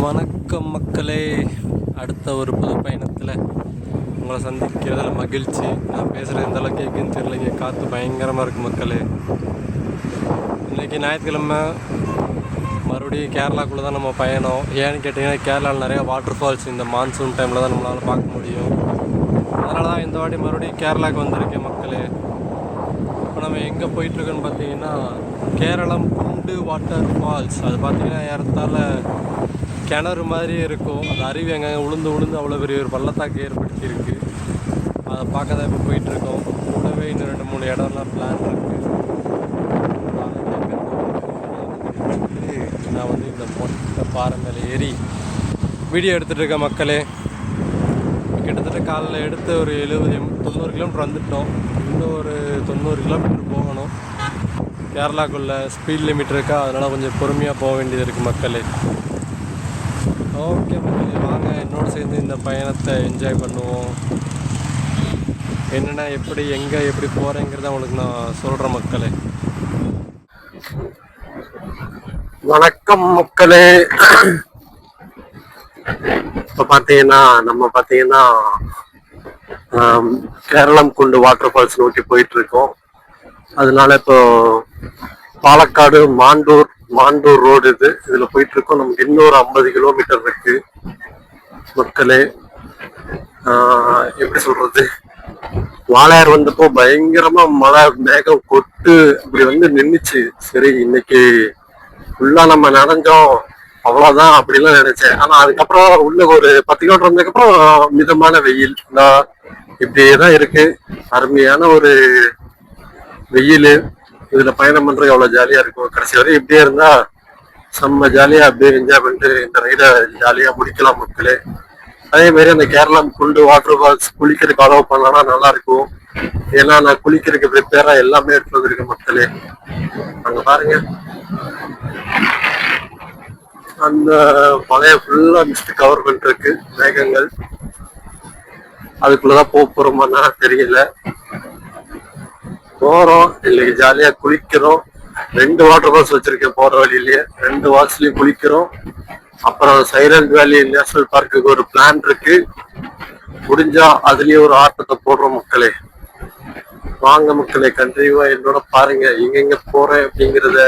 வணக்கம் மக்களே. அடுத்த ஒரு புது பயணத்தில் உங்களை சந்திக்கிறதுல மகிழ்ச்சி. நான் பேசுகிறது எந்த அளவுக்கு கேட்குன்னு தெரியலைங்க. காற்று பயங்கரமாக இருக்குது மக்களே. இன்றைக்கி ஞாயிற்றுக்கிழமை மறுபடியும் கேரளாக்குள்ளே தான் நம்ம பயணம். ஏன்னு கேட்டிங்கன்னா கேரளாவில் நிறையா வாட்டர் ஃபால்ஸ் இந்த மான்சூன் டைமில் தான் நம்மளால் பார்க்க முடியும். அதனால தான் இந்த வாட்டி மறுபடியும் கேரளாவுக்கு வந்திருக்கேன் மக்களே. இப்போ நம்ம எங்கே போயிட்டுருக்கோன்னு பார்த்தீங்கன்னா கேரளம் குண்டு வாட்டர் ஃபால்ஸ். அது பார்த்திங்கன்னா ஏறத்தாழ கிணறு மாதிரி இருக்கும். அந்த அருவி அங்கே உளுந்து அவ்வளோ பெரிய ஒரு பள்ளத்தாக்கு ஏற்படுத்தியிருக்கு. அதை பார்க்க தான் இப்போ போயிட்டுருக்கோம். கூடவே இன்னும் 2-3 இடம்லாம் பிளான் இருக்குது. நான் வந்து இந்த மொட்டை பாறை மேலே ஏறி வீடியோ எடுத்துகிட்டு இருக்கேன் மக்களே. கிட்டத்தட்ட காலையில் எடுத்து ஒரு 70-90 கிலோமீட்டர் வந்துட்டோம். இன்னும் ஒரு 90 கிலோமீட்டர் போகணும். கேரளாக்குள்ளே ஸ்பீட் லிமிட் இருக்கா, அதனால் கொஞ்சம் பொறுமையாக போக வேண்டியது இருக்குது மக்களே. ஓகே மக்களே, வாங்க என்னோடு சேர்ந்து இந்த பயணத்தை என்ஜாய் பண்ணுவோம். என்னென்னா எப்படி போகிறேங்கிறத உங்களுக்கு நான் சொல்கிறேன் மக்களே. வணக்கம் மக்களே. இப்போ பார்த்தீங்கன்னா கேரளம் குண்டு வாட்டர் ஃபால்ஸ் நோக்கி போயிட்டு இருக்கோம். அதனால இப்போ பாலக்காடு மாண்டூர் ரோடு இதுல போயிட்டு இருக்கோம். நமக்கு இன்னொரு 50 கிலோமீட்டர் இருக்கு மக்களே. எப்படி சொல்றது, வாளையார் வந்தப்போ பயங்கரமா மழை மேகம் கொட்டு அப்படி வந்து நின்றுச்சு. சரி இன்னைக்கு ஃபுல்லா நம்ம நனைஞ்சோம் அவ்வளவுதான் அப்படிலாம் நினைச்சேன். ஆனா அதுக்கப்புறம் உள்ள ஒரு 10 கிலோமீட்டர் வந்ததுக்கப்புறம் மிதமான வெயில் இப்படியேதான் இருக்கு. அருமையான ஒரு வெயில். இதுல பயணம் பண்றது எவ்வளவு ஜாலியா இருக்கும். கடைசி வரை இப்படியே இருந்தா செம்ம ஜாலியா அப்படியே என்ஜாய் பண்ணிட்டு இந்த ரைட ஜாலியா முடிக்கலாம் மக்களே. அதே மாதிரி அந்த கேரளம் குண்டு வாட்டர் ஃபால்ஸ் குளிக்கிறதுக்கு அலோவ் பண்ணலாம், நல்லா இருக்கும். ஏன்னா நான் குளிக்கிறதுக்கு ப்ரிப்பேரா எல்லாமே எடுத்து வந்திருக்கேன் மக்களே. அங்க பாருங்க, அந்த மலையை ஃபுல்லா மிஸ்ட் கவர் பண்ணிருக்கு மேகங்கள். அதுக்குள்ளதான் போறோமான்னா தெரியல. போறோம், இன்னைக்கு ஜாலியா குளிக்கிறோம். 2 வாட்டர் ஃபால்ஸ் வச்சிருக்கேன் போற வழியிலேயே. 2 வால்ஸ்லயும் குளிக்கிறோம். அப்புறம் சைலண்ட் வேலி நேஷனல் பார்க்குக்கு ஒரு பிளான் இருக்கு. முடிஞ்சா அதுலயே ஒரு ஆட்டத்தை போடுறோம் மக்களே. வாங்க மக்களே, கண்டிப்பா என்னோட பாருங்க எங்க போறேன் அப்படிங்கிறத.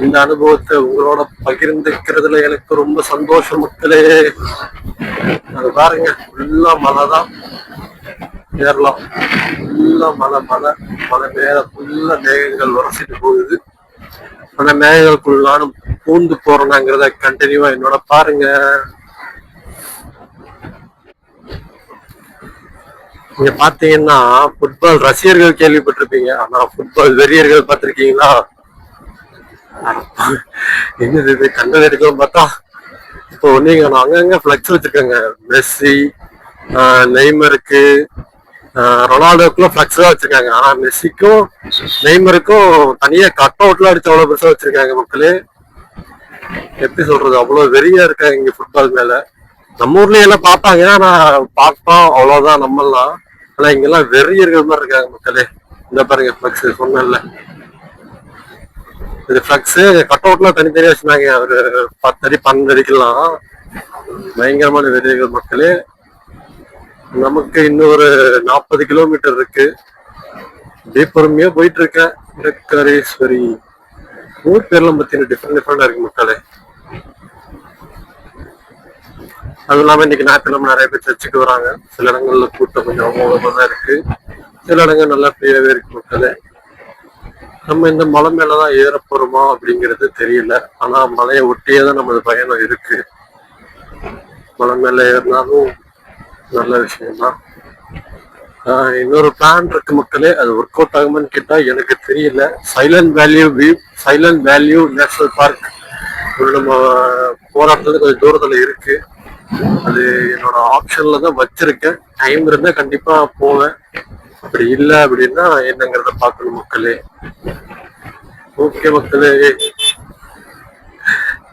இந்த அனுபவத்தை உங்களோட பகிர்ந்துக்கிறதுல எனக்கு ரொம்ப சந்தோஷம் மக்களே. அது பாருங்க, ஃபுல்லா மழை தான். கேரளா ஃபுல்லா மழை மேல ஃபுல்லா மேகங்கள் உரசிட்டு போகுது. அந்த மேகங்களுக்குள் நானும் பூந்து போறேனாங்கிறத கண்டினியூவா என்னோட பாருங்க. நீங்க பாத்தீங்கன்னா ஃபுட்பால் ரசிகர்கள் கேள்விப்பட்டிருப்பீங்க, ஆனா ஃபுட்பால் வெறியர்கள் பார்த்திருக்கீங்களா? என்னது இது கண்டது எடுக்கலாம் பார்த்தா இப்போ நீங்க அங்கங்க பிளக்ஸ் வச்சிருக்காங்க. மெஸ்ஸி, நெய்மருக்கு, ரொனால்டோக்குள்ள பிளக்ஸ் தான் வச்சிருக்காங்க. ஆனா மெஸ்ஸிக்கும் நெய்மருக்கும் தனியா கட் அவுட்லாம் அடிச்சு அவ்வளவு பெருசா வச்சிருக்காங்க மக்களே. எப்படி சொல்றது, அவ்வளவு வெறியா இருக்காங்க இங்க ஃபுட்பால் மேல. நம்ம ஊர்லயே எல்லாம் பார்ப்பாங்க, ஆனா பார்ப்போம் அவ்வளவுதான் நம்மளாம். ஆனா இங்கெல்லாம் வெறியர்கள் மாதிரி இருக்காங்க மக்களே. இந்த பாருங்க பிளக்ஸ் சொன்னேன்ல, இது பிளக்ஸ் கட் அவுட்லாம் தனித்தனியா வச்சிருந்தாங்க. ஒரு 10 அடி 12 அடிக்கலாம். பயங்கரமான வெறியர்கள் மக்களே. நமக்கு இன்னும் ஒரு 40 கிலோமீட்டர் இருக்கு. அப்படியே பொறுமையா போயிட்டு இருக்கேன். இடக்கரேஸ்வரி ஊர் பேர்லாம் பார்த்தீங்கன்னா டிஃப்ரெண்டா இருக்கு மக்களே. அதுவும் இல்லாம இன்னைக்கு ஞாயிற்றுக்கிழமை நிறைய பேர் சர்ச்சுக்கு வராங்க. சில இடங்கள்ல கூட்டம் கொஞ்சம் அமோகமா இருக்கு, சில இடங்கள் நல்லா ஃப்ரீயாவே இருக்கு மக்களே. நம்ம இந்த மலை மேலதான் ஏற போறோமா அப்படிங்கிறது தெரியல. ஆனா மலையை ஒட்டியே தான் நமது பயணம் இருக்கு. மலை மேல ஏறினாலும் நல்ல விஷயம்தான். இன்னொரு பிளான் இருக்கு மக்களே. அது ஒர்க் அவுட் ஆகுமான்னு கேட்டா எனக்கு தெரியல. சைலண்ட் வேல்யூ நேஷனல் பார்க் நம்ம போராட்டத்துக்கு கொஞ்சம் தூரத்துல இருக்கு. அது என்னோட ஆப்ஷன்ல தான் வச்சிருக்கேன். டைம் இருந்தா கண்டிப்பா போவேன். அப்படி இல்லை அப்படின்னா என்னங்கிறத பார்க்கணும் மக்களே. ஓகே மக்களே,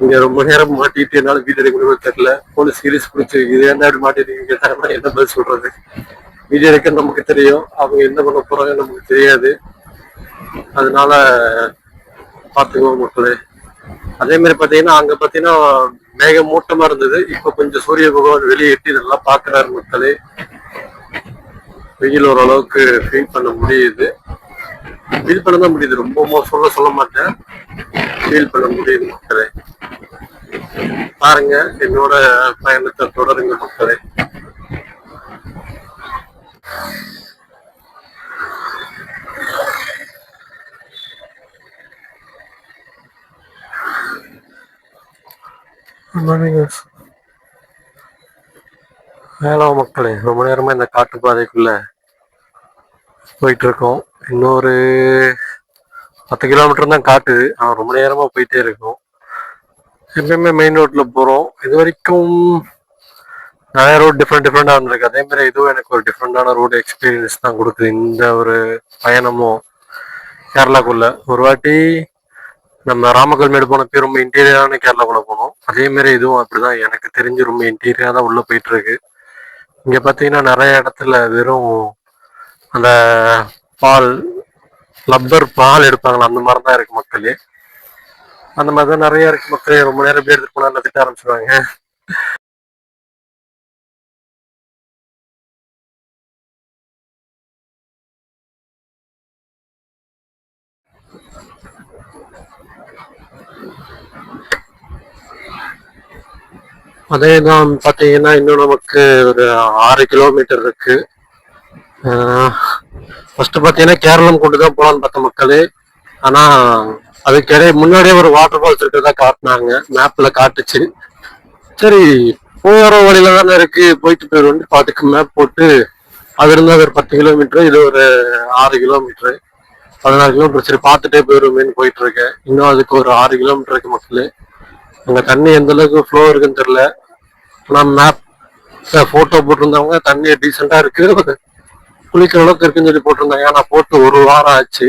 இங்க ரொம்ப நேரம் மாட்டிட்டு என்னால வீடு எடுக்க தெரியல. போலீஸ் சீரியஸ் பிடிச்சி இது என்ன அப்படி மாட்டிட்டு கேட்டாங்கன்னா என்ன பதில் சொல்றது? வீடியோ எடுக்க நமக்கு தெரியும், அவங்க என்ன பண்ண போறாங்க நமக்கு தெரியாது. அதனால பார்த்துக்குவோம் மக்களே. அதே மாதிரி பார்த்தீங்கன்னா அங்கே பார்த்தீங்கன்னா மேகமூட்டமா இருந்தது. இப்ப கொஞ்சம் சூரிய பகவான் வெளியே எட்டி நல்லா பாக்குறாரு மக்களே. வெயில் ஓரளவுக்கு ஃபீல் பண்ண முடியுது. ஃபீல் பண்ண தான் முடியுது, ரொம்ப சொல்ல மாட்டேன், ஃபீல் பண்ண முடியுது மக்களே. பாருங்க, என்னோட பயணத்தை தொடருங்க மக்களே. ஹலோ மக்களே, ரொம்ப நேரமா இந்த காட்டுப்பாதைக்குள்ள போயிட்டு இருக்கோம். இன்னொரு 10 கிலோமீட்டர் தான் காட்டுது. ரொம்ப நேரமா போயிட்டே இருக்கோம். எப்பயுமே மெயின் ரோட்ல போறோம். இது வரைக்கும் நிறைய ரோட் டிஃப்ரெண்டா இருந்திருக்கு. அதே மாதிரி இதுவும் எனக்கு ஒரு டிஃப்ரெண்டான ரோடு எக்ஸ்பீரியன்ஸ் தான் கொடுக்குது இந்த ஒரு பயணமும். கேரளாக்குள்ள ஒரு வாட்டி நம்ம ராமக்கல் மேடு போனப்போ ரொம்ப இன்டீரியரான கேரளாக்குள்ள போனோம். அதே மாதிரி இதுவும் அப்படிதான், எனக்கு தெரிஞ்சு ரொம்ப இன்டீரியரா தான் உள்ள போயிட்டு இருக்கு. இங்க பாத்தீங்கன்னா நிறைய இடத்துல வெறும் அந்த பால் லப்பர் பால் எடுப்பாங்களா, அந்த மாதிரிதான் இருக்கு மக்களே. அந்த மாதிரிதான் நிறைய இருக்கு மக்களே. ரொம்ப நேரம் பேர் எடுத்துட்டு போனா திட்ட ஆரம்பிச்சிருவாங்க. அதேதான் பாத்தீங்கன்னா இன்னும் நமக்கு ஒரு 6 கிலோமீட்டர் இருக்கு. ஃபர்ஸ்ட் பாத்தீங்கன்னா கேரளம் கொண்டுதான் போலான்னு பார்த்த மக்களே. ஆனா அதுக்கிடையே முன்னாடியே ஒரு வாட்டர் ஃபால்ஸ் இருக்கிறதா காட்டினாங்க, மேப்ல காட்டுச்சு. சரி, போற வழியில தானே இருக்கு, போயிட்டு போயிடுவோம் பாட்டுக்கு மேப் போட்டு அது இருந்தா ஒரு 10 கிலோமீட்டர், இது ஒரு 6 கிலோமீட்டர், 14 கிலோமீட்டர். சரி பார்த்துட்டே போயிடுவோமேன்னு போயிட்டு இருக்கேன். இன்னும் அதுக்கு ஒரு 6 கிலோமீட்டர் இருக்கு மக்களே. அங்க தண்ணி எந்த அளவுக்கு ஃப்ளோ இருக்குன்னு தெரியல. ஆனா மேப் போட்டோ போட்டிருந்தவங்க தண்ணி டீசெண்டா இருக்கு, குளிக்கிற அளவுக்கு இருக்குன்னு சொல்லி போட்டிருந்தாங்க. ஆனா போட்டு ஒரு வாரம் ஆச்சு,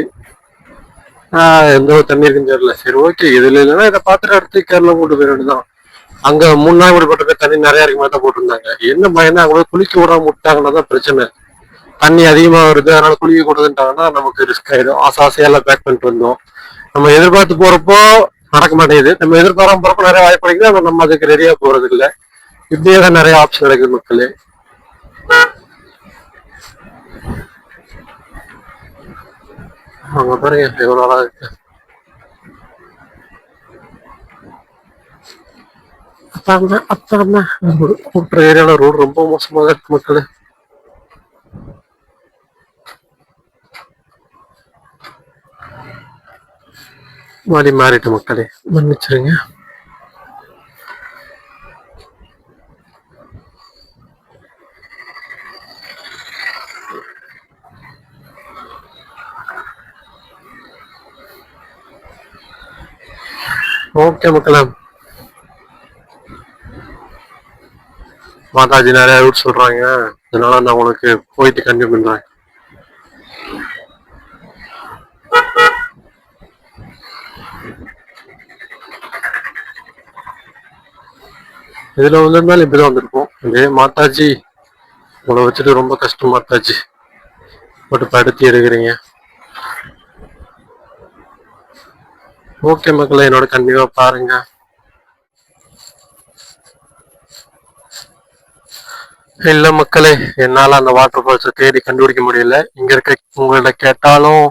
எந்த ஒரு தண்ணி இருக்குன்னு தெரியல. சரி ஓகே, இதுல இல்லைன்னா இதை பார்த்துட்டு அடுத்து கேரளா கூட்டு போயிட வேண்டியதான். அங்க 3 நாள் போட்டு தண்ணி நிறைய இருக்கு மாதிரி தான் போட்டிருந்தாங்க. என்ன பயனா அவங்க குளிக்க விடாம விட்டாங்கன்னா தான் பிரச்சனை. தண்ணி அதிகமா வருது அதனால குளிக்க கூடாதுட்டாங்கன்னா நமக்கு ரிஸ்க் ஆயிடும். ஆசையெல்லாம் பேக் பண்ணிட்டு வந்தோம். நம்ம எதிர்பார்த்து போறப்போ நடக்க மாட்டேங்குது, நம்ம எதிர்பாராம போறப்போ நிறைய வாய்ப்பு கிடைக்குது, ஆனா நம்ம அதுக்கு ரெடியா போறது இல்லை. இப்படியே நிறைய ஆப்ஷன் கிடைக்குது மக்களே. அவங்க பாருங்க எவ்வளவு நாளா இருக்கு. கூட்டுற ஏரியால ரோடு ரொம்ப மோசமாக இருக்கு மக்களே. மாறிட்டு மக்களே, மன்னிச்சிருங்க. ஓகே மக்களே, மாதாஜி நிறைய ரூட் சொல்றாங்க, அதனால நான் உனக்கு போயிட்டு கண்டினியூ பண்றேன். இதுல வந்திருந்தாலும் இப்படிதான் வந்திருப்போம். இதே மாதாஜி உங்களை வச்சுட்டு ரொம்ப கஷ்டம் மாதாஜி, போட்டு படுத்தி எடுக்கிறீங்க. ஓகே மக்களே, என்னோட கண்டிப்பா பாருங்க. இல்ல மக்களே, என்னால அந்த வாட்டர் ஃபால்ஸை தேடி கண்டுபிடிக்க முடியல. இங்க இருக்க உங்கள்ட்ட கேட்டாலும்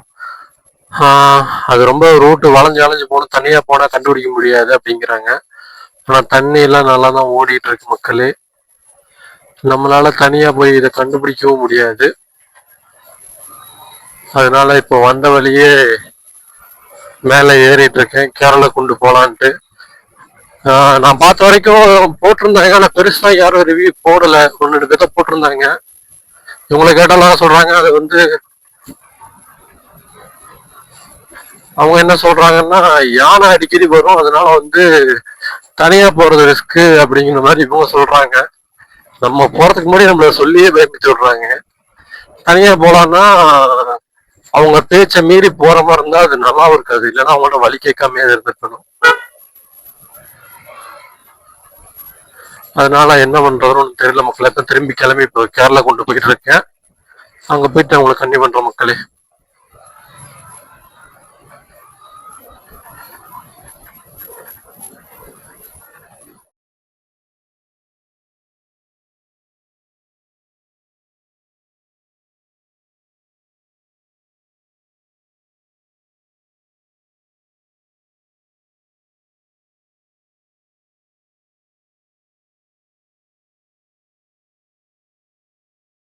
அது ரொம்ப ரூட்டு வளைஞ்சு போகணும், தனியா போனா கண்டுபிடிக்க முடியாது அப்படிங்கிறாங்க. ஆனா தண்ணி எல்லாம் நல்லா தான் ஓடிட்டு இருக்கு மக்களே. நம்மளால தனியா போய் இதை கண்டுபிடிக்கவும் முடியாது. அதனால இப்போ வந்த வழியே மேல ஏறிட்டு இருக்கேன், கேரளா கொண்டு போலான்ட்டு. நான் பார்த்த வரைக்கும் போட்டிருந்தாங்க, ஆனா பெருசா யாரும் ரிவ்யூ போடல. 1-2 பேர்த்த போட்டிருந்தாங்க. இவங்களை கேட்டாலும் சொல்றாங்க அது வந்து, அவங்க என்ன சொல்றாங்கன்னா யானை அடிக்கடி வரும், அதனால வந்து தனியா போறது ரிஸ்க் அப்படிங்கிற மாதிரி இவங்க சொல்றாங்க. நம்ம போறதுக்கு முன்னாடி நம்மள சொல்லியே பயப்பிச்சு விடுறாங்க. தனியா போலான்னா அவங்க பேச்ச மீறி போற மாதிரி இருந்தா அது நல்லாவும் இருக்காது, இல்லைன்னா அவங்கள்ட்ட வழி கேட்காம இருந்துருக்கணும். அதனால என்ன பண்றதுன்னு தெரியல மக்களே. இப்ப திரும்பி கிளம்பி இப்போ கேரளா கொண்டு போயிட்டு இருக்கேன். அங்க போயிட்டு அவங்களை கண்டி பண்ற மக்களே.